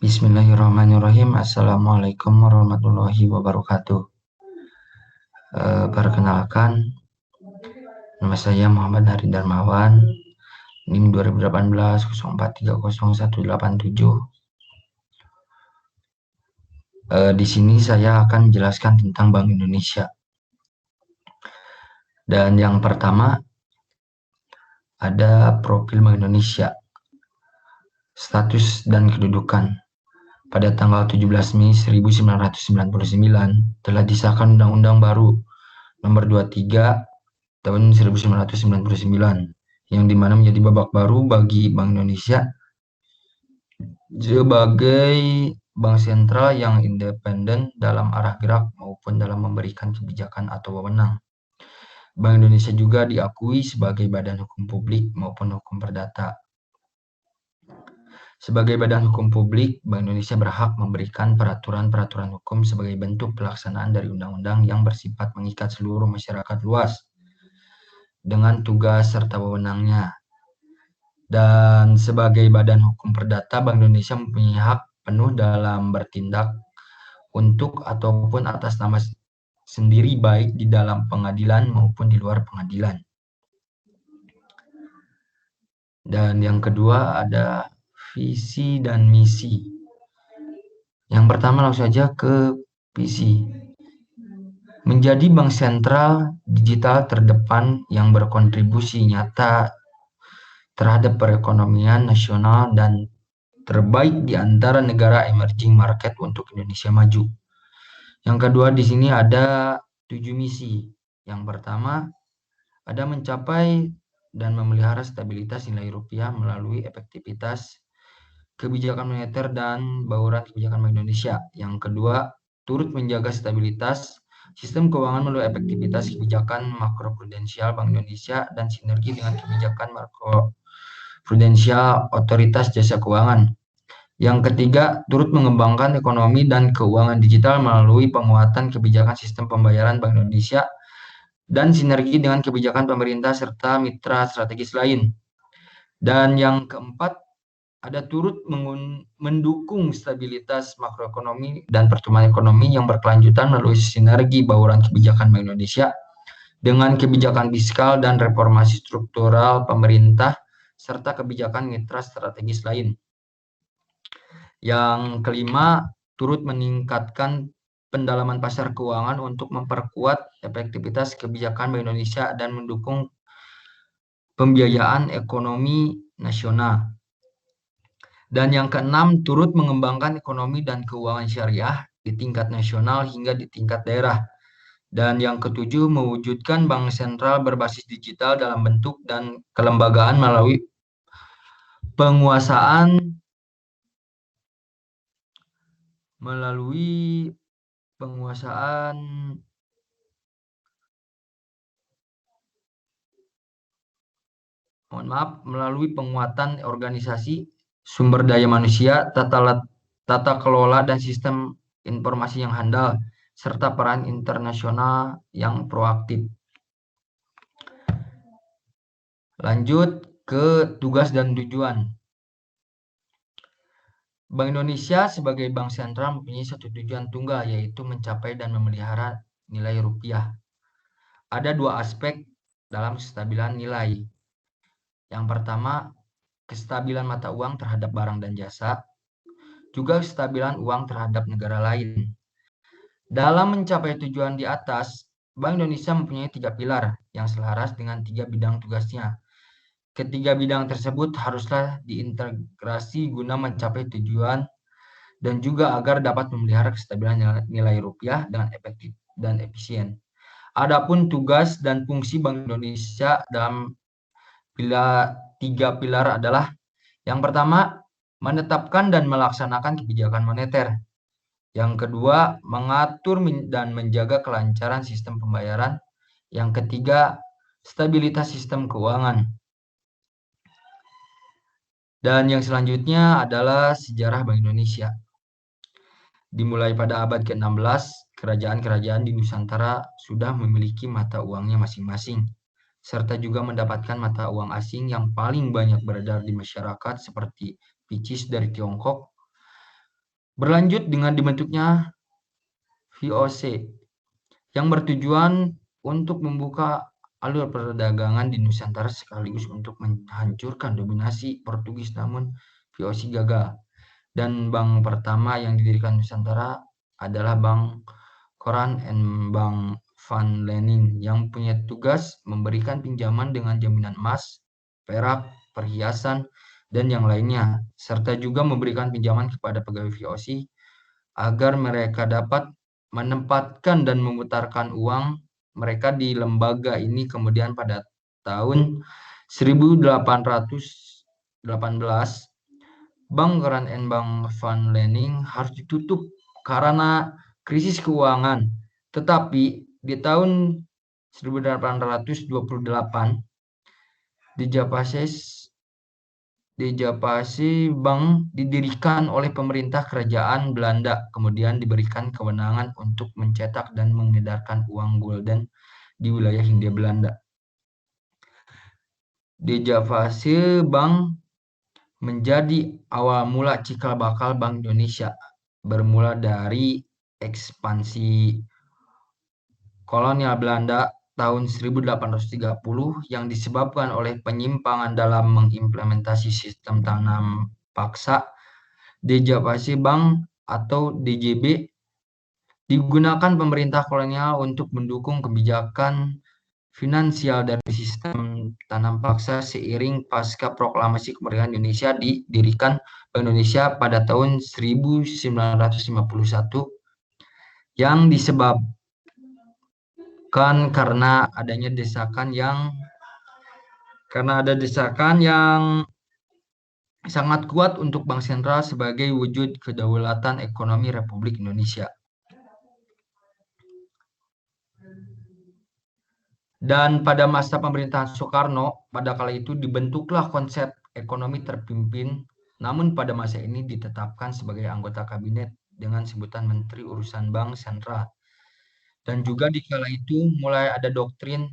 Bismillahirrahmanirrahim. Assalamualaikum warahmatullahi wabarakatuh. Perkenalkan, nama saya Muhammad Hari Darmawan, NIM 2018 04300187. Di sini saya akan menjelaskan tentang Bank Indonesia. Dan yang pertama ada profil Bank Indonesia, status dan kedudukan. Pada tanggal 17 Mei 1999 telah disahkan Undang-Undang Baru Nomor 23 tahun 1999 yang dimana menjadi babak baru bagi Bank Indonesia sebagai bank sentral yang independen dalam arah gerak maupun dalam memberikan kebijakan atau wewenang. Bank Indonesia juga diakui sebagai badan hukum publik maupun hukum perdata. Sebagai badan hukum publik, Bank Indonesia berhak memberikan peraturan-peraturan hukum sebagai bentuk pelaksanaan dari undang-undang yang bersifat mengikat seluruh masyarakat luas dengan tugas serta wewenangnya. Dan sebagai badan hukum perdata, Bank Indonesia mempunyai hak penuh dalam bertindak untuk ataupun atas nama sendiri baik di dalam pengadilan maupun di luar pengadilan. Dan yang kedua ada visi dan misi. Yang pertama langsung saja ke visi. Menjadi bank sentral digital terdepan yang berkontribusi nyata terhadap perekonomian nasional dan terbaik di antara negara emerging market untuk Indonesia maju. Yang kedua di sini ada 7 misi. Yang pertama ada mencapai dan memelihara stabilitas nilai rupiah melalui efektivitas kebijakan moneter dan bauran kebijakan Bank Indonesia. Yang kedua, turut menjaga stabilitas sistem keuangan melalui efektivitas kebijakan makroprudensial Bank Indonesia dan sinergi dengan kebijakan makroprudensial otoritas jasa keuangan. Yang ketiga, turut mengembangkan ekonomi dan keuangan digital melalui penguatan kebijakan sistem pembayaran Bank Indonesia dan sinergi dengan kebijakan pemerintah serta mitra strategis lain. Dan yang keempat, ada turut mendukung stabilitas makroekonomi dan pertumbuhan ekonomi yang berkelanjutan melalui sinergi bauran kebijakan Bank Indonesia dengan kebijakan fiskal dan reformasi struktural pemerintah serta kebijakan mitra strategis lain. Yang kelima, turut meningkatkan pendalaman pasar keuangan untuk memperkuat efektivitas kebijakan Bank Indonesia dan mendukung pembiayaan ekonomi nasional. Dan yang keenam, turut mengembangkan ekonomi dan keuangan syariah di tingkat nasional hingga di tingkat daerah. Dan yang ketujuh, mewujudkan bank sentral berbasis digital dalam bentuk dan kelembagaan melalui penguasaan melalui penguatan organisasi, sumber daya manusia, tata kelola dan sistem informasi yang handal, serta peran internasional yang proaktif. Lanjut ke tugas dan tujuan. Bank Indonesia sebagai bank sentral mempunyai satu tujuan tunggal, yaitu mencapai dan memelihara nilai rupiah. Ada dua aspek dalam kestabilan nilai. Yang pertama, kestabilan mata uang terhadap barang dan jasa, juga kestabilan uang terhadap negara lain. Dalam mencapai tujuan di atas, Bank Indonesia mempunyai 3 pilar yang selaras dengan 3 bidang tugasnya. Ketiga bidang tersebut haruslah diintegrasi guna mencapai tujuan dan juga agar dapat memelihara kestabilan nilai rupiah dengan efektif dan efisien. Adapun tugas dan fungsi Bank Indonesia dalam 3 pilar adalah: yang pertama, menetapkan dan melaksanakan kebijakan moneter. Yang kedua, mengatur dan menjaga kelancaran sistem pembayaran. Yang ketiga, stabilitas sistem keuangan. Dan yang selanjutnya adalah sejarah Bank Indonesia. Dimulai pada abad ke-16, kerajaan-kerajaan di Nusantara sudah memiliki mata uangnya masing-masing. serta juga mendapatkan mata uang asing yang paling banyak beredar di masyarakat seperti Picis dari Tiongkok, berlanjut dengan dibentuknya VOC yang bertujuan untuk membuka alur perdagangan di Nusantara sekaligus untuk menghancurkan dominasi Portugis, namun VOC gagal. Dan bank pertama yang didirikan Nusantara adalah Bank Koran and Bank Van Lening yang punya tugas memberikan pinjaman dengan jaminan emas, perak, perhiasan, dan yang lainnya, serta juga memberikan pinjaman kepada pegawai VOC agar mereka dapat menempatkan dan memutarkan uang mereka di lembaga ini. Kemudian pada tahun 1818, Bank Koran and Bank Van Lening harus ditutup karena krisis keuangan. Tetapi di tahun 1828, di Japasi Bank didirikan oleh pemerintah kerajaan Belanda, kemudian diberikan kewenangan untuk mencetak dan mengedarkan uang gulden di wilayah Hindia Belanda. Di Japasi Bank menjadi awal mula cikal bakal Bank Indonesia, bermula dari ekspansi kolonial Belanda tahun 1830 yang disebabkan oleh penyimpangan dalam mengimplementasi sistem tanam paksa. Dejavasi Bank atau DJB digunakan pemerintah kolonial untuk mendukung kebijakan finansial dari sistem tanam paksa seiring pasca proklamasi kemerdekaan Indonesia didirikan Bank Indonesia pada tahun 1951 yang disebabkan karena ada desakan yang sangat kuat untuk Bank Sentral sebagai wujud kedaulatan ekonomi Republik Indonesia. Dan pada masa pemerintahan Soekarno, pada kala itu dibentuklah konsep ekonomi terpimpin, namun pada masa ini ditetapkan sebagai anggota kabinet dengan sebutan Menteri Urusan Bank Sentral. Dan juga di kala itu mulai ada doktrin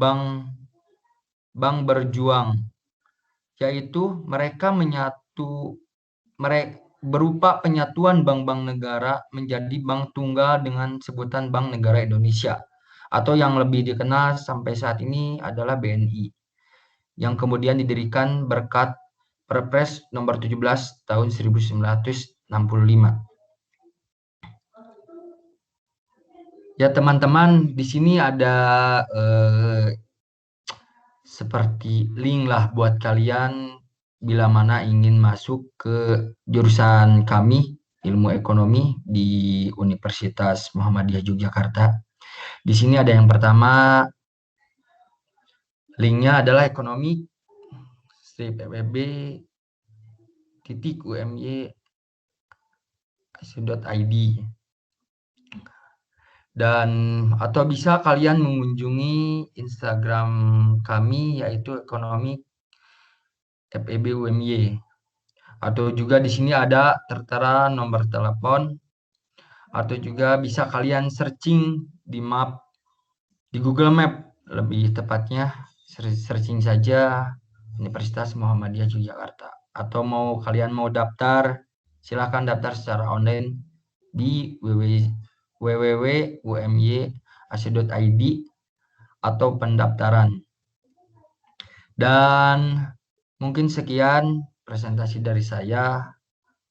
bank berjuang, yaitu mereka berupa penyatuan bank-bank negara menjadi bank tunggal dengan sebutan Bank Negara Indonesia, atau yang lebih dikenal sampai saat ini adalah BNI, yang kemudian didirikan berkat Perpres nomor 17 tahun 1965. Ya teman-teman, di sini ada seperti link lah buat kalian bila mana ingin masuk ke jurusan kami ilmu ekonomi di Universitas Muhammadiyah Yogyakarta. Di sini ada yang pertama, linknya adalah ekonomi-feb.umy.id, dan atau bisa kalian mengunjungi Instagram kami yaitu ekonomi FEB-UMY, atau juga di sini ada tertera nomor telepon, atau juga bisa kalian searching di Google Map, lebih tepatnya searching saja Universitas Muhammadiyah Yogyakarta. Atau kalian mau daftar, silakan daftar secara online di www.umy.ac.id atau pendaftaran. Dan mungkin sekian presentasi dari saya.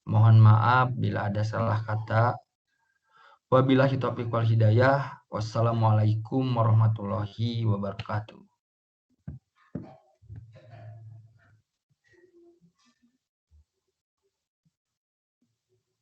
Mohon maaf bila ada salah kata. Wabillahi taufiq wal hidayah. Wassalamualaikum warahmatullahi wabarakatuh.